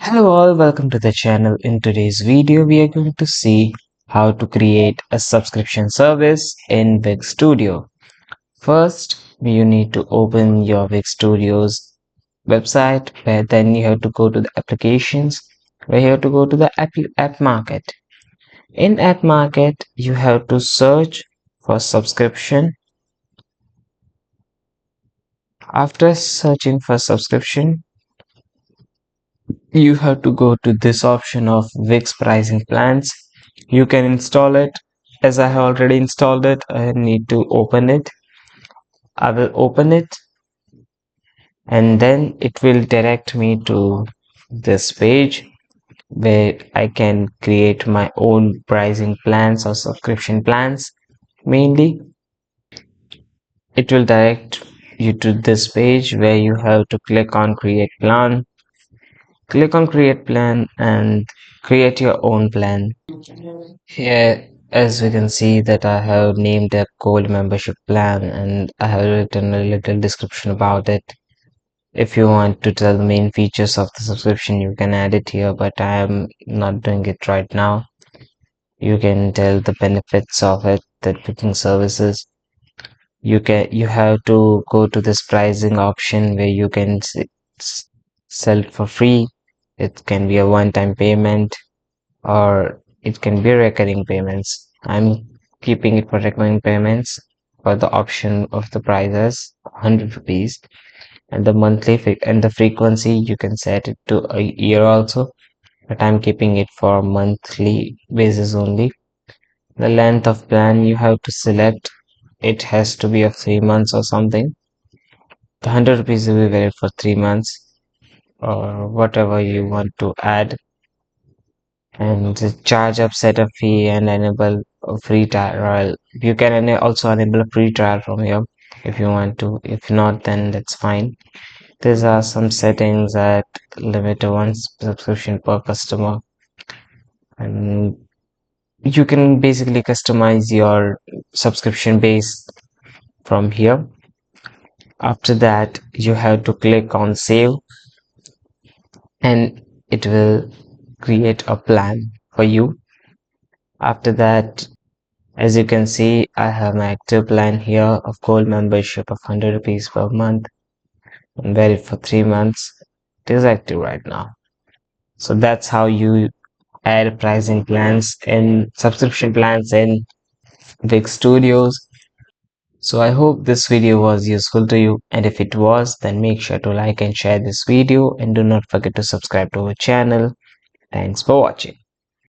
Hello all, welcome to the channel. In today's video, we are going to see how to create a subscription service in Wix Studio. First, you need to open your Wix Studio's website, where then you have to go to the applications, where you have to go to the app market. In app market, you have to search for subscription. After searching for subscription, you have to go to this option of Wix Pricing Plans. You can install it. As I have already installed it, I need to open it. I will open it and then it will direct me to this page where I can create my own pricing plans or subscription plans. Mainly, it will direct you to this page where you have to click on create plan. Click on create plan and create your own plan. Here, as we can see that I have named a gold membership plan and I have written a little description about it. If you want to tell the main features of the subscription, you can add it here, but I am not doing it right now. You can tell the benefits of it, the booking services. You have to go to this pricing option where you can sell it for free. It can be a one-time payment or it can be recurring payments. I'm keeping it for recurring payments for the option of the prices 100 rupees, and the and the frequency you can set it to a year also, but I'm keeping it for monthly basis only. The length of plan you have to select, it has to be of 3 months or something. The 100 rupees will be valid for 3 months or whatever you want to add, and charge up setup fee and enable a free trial. You can also enable a free trial from here if you want to. If not, then that's fine. These are some settings that limit to one subscription per customer, and you can basically customize your subscription base from here. After that, you have to click on save and it will create a plan for you. After that, as you can see, I have my active plan here of gold membership of 100 rupees per month and valid for 3 months. It is active right now. So that's how you add pricing plans and subscription plans in Wix Studios. So I hope this video was useful to you, and if it was, then make sure to like and share this video and do not forget to subscribe to our channel. Thanks for watching.